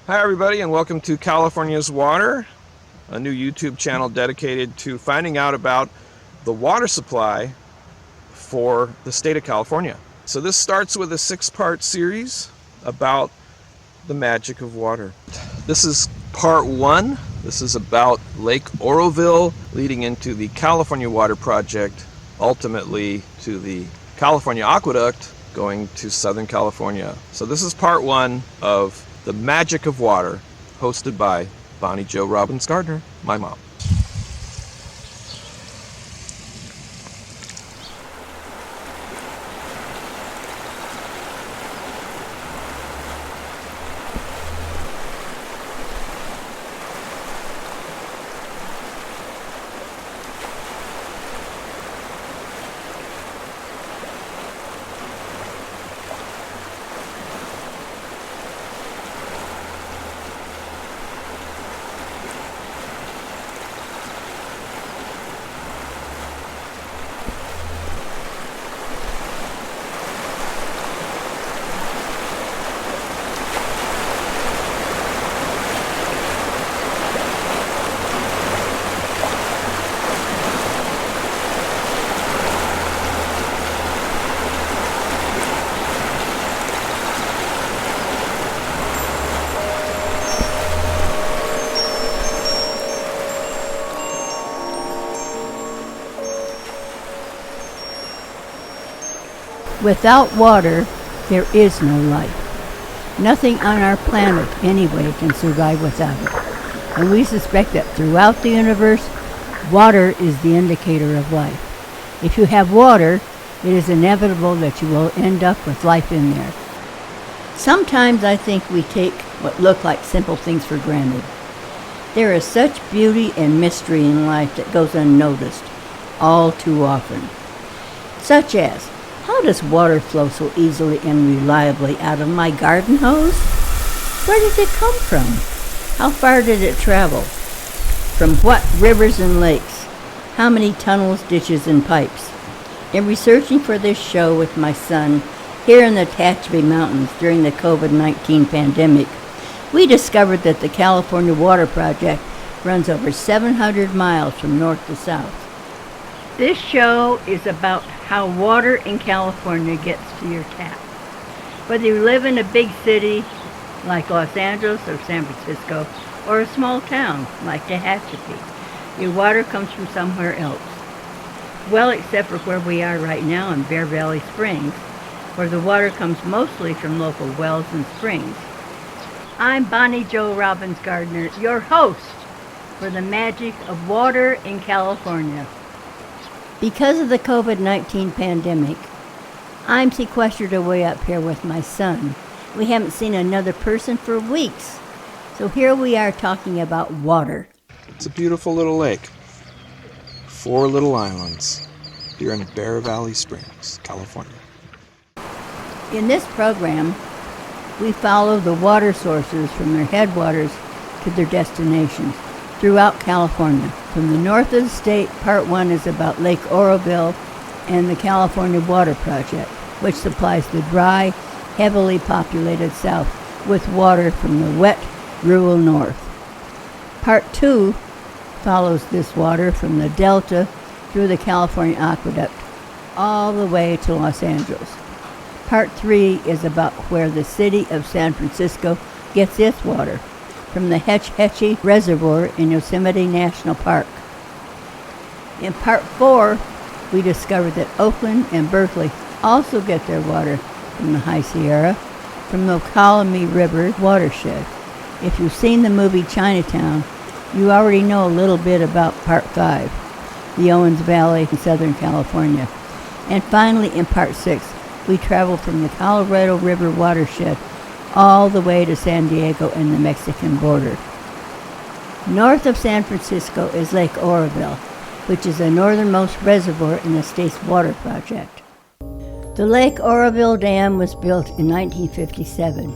Hi, everybody, and welcome to California's Water, a new YouTube channel dedicated to finding out about the water supply for the state of California. So this starts with a 6-part series about the magic of water. This is part 1. This is about Lake Oroville leading into the California Water Project, ultimately to the California Aqueduct going to Southern California. So this is part 1 of The Magic of Water, hosted by Bonnie Jo Robbins Gardner, my mom. Without water, there is no life. Nothing on our planet, anyway, can survive without it. And we suspect that throughout the universe, water is the indicator of life. If you have water, it is inevitable that you will end up with life in there. Sometimes I think we take what look like simple things for granted. There is such beauty and mystery in life that goes unnoticed all too often. Such as, how does water flow so easily and reliably out of my garden hose? Where did it come from? How far did it travel? From what rivers and lakes? How many tunnels, ditches, and pipes? In researching for this show with my son here in the Tehachapi Mountains during the COVID-19 pandemic, we discovered that the California Water Project runs over 700 miles from north to south. This show is about how water in California gets to your tap. Whether you live in a big city like Los Angeles or San Francisco, or a small town like Tehachapi, your water comes from somewhere else. Well, except for where we are right now in Bear Valley Springs, where the water comes mostly from local wells and springs. I'm Bonnie Jo Robbins Gardner, your host for the magic of water in California. Because of the COVID-19 pandemic, I'm sequestered away up here with my son. We haven't seen another person for weeks. So here we are talking about water. It's a beautiful little lake. 4 little islands here in Bear Valley Springs, California. In this program, we follow the water sources from their headwaters to their destinations throughout California. From the north of the state, part 1 is about Lake Oroville and the California Water Project, which supplies the dry, heavily populated south with water from the wet, rural north. Part 2 follows this water from the delta through the California Aqueduct all the way to Los Angeles. Part 3 is about where the city of San Francisco gets its water, from the Hetch Hetchy Reservoir in Yosemite National Park. In Part 4, we discovered that Oakland and Berkeley also get their water from the High Sierra, from the Colomie River watershed. If you've seen the movie Chinatown, you already know a little bit about Part 5, the Owens Valley in Southern California. And finally, in Part 6, we travel from the Colorado River watershed all the way to San Diego and the Mexican border. North of San Francisco is Lake Oroville, which is the northernmost reservoir in the state's water project. The Lake Oroville Dam was built in 1957.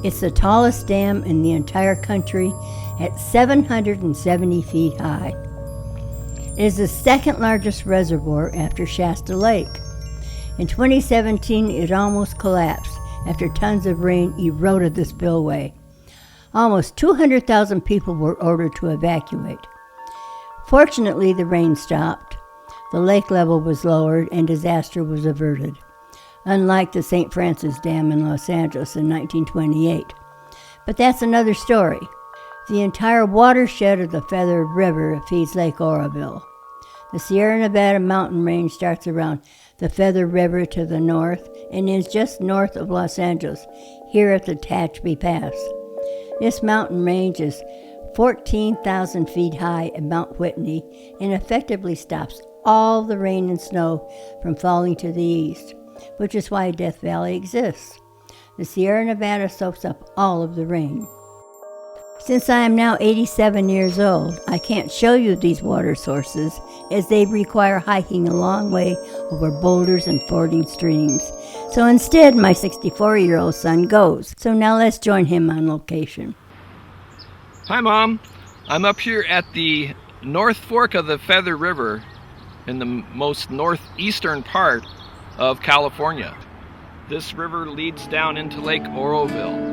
It's the tallest dam in the entire country at 770 feet high. It is the second largest reservoir after Shasta Lake. In 2017, it almost collapsed after tons of rain eroded the spillway. Almost 200,000 people were ordered to evacuate. Fortunately, the rain stopped, the lake level was lowered, and disaster was averted, unlike the St. Francis Dam in Los Angeles in 1928. But that's another story. The entire watershed of the Feather River feeds Lake Oroville. The Sierra Nevada mountain range starts around the Feather River to the north and is just north of Los Angeles, here at the Tehachapi Pass. This mountain range is 14,000 feet high at Mount Whitney and effectively stops all the rain and snow from falling to the east, which is why Death Valley exists. The Sierra Nevada soaks up all of the rain. Since I am now 87 years old, I can't show you these water sources as they require hiking a long way over boulders and fording streams. So instead, my 64-year-old son goes. So now let's join him on location. Hi, Mom. I'm up here at the North Fork of the Feather River in the most northeastern part of California. This river leads down into Lake Oroville.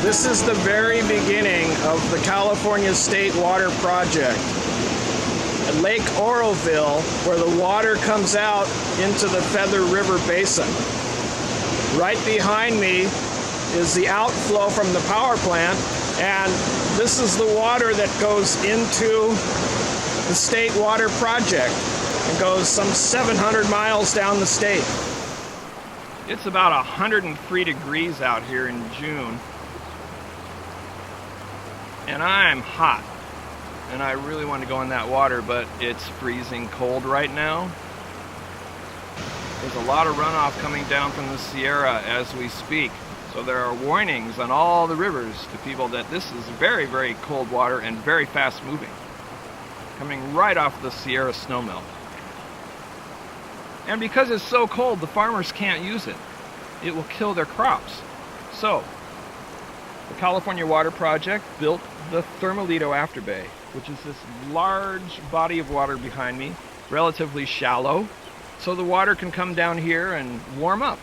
This is the very beginning of the California State Water Project. At Lake Oroville, where the water comes out into the Feather River Basin. Right behind me is the outflow from the power plant, and this is the water that goes into the State Water Project and goes some 700 miles down the state. It's about 103 degrees out here in June. And I'm hot, and I really want to go in that water, but it's freezing cold right now. There's a lot of runoff coming down from the Sierra as we speak, so there are warnings on all the rivers to people that this is very, very cold water and very fast moving, coming right off the Sierra snowmelt. And because it's so cold, the farmers can't use it. It will kill their crops. So, the California Water Project built the Thermalito Afterbay, which is this large body of water behind me, relatively shallow, so the water can come down here and warm up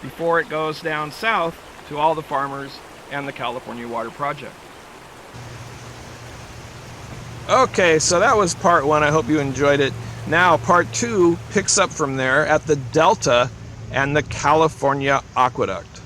before it goes down south to all the farmers and the California Water Project. Okay, so that was part one. I hope you enjoyed it. Now part two picks up from there at the Delta and the California Aqueduct.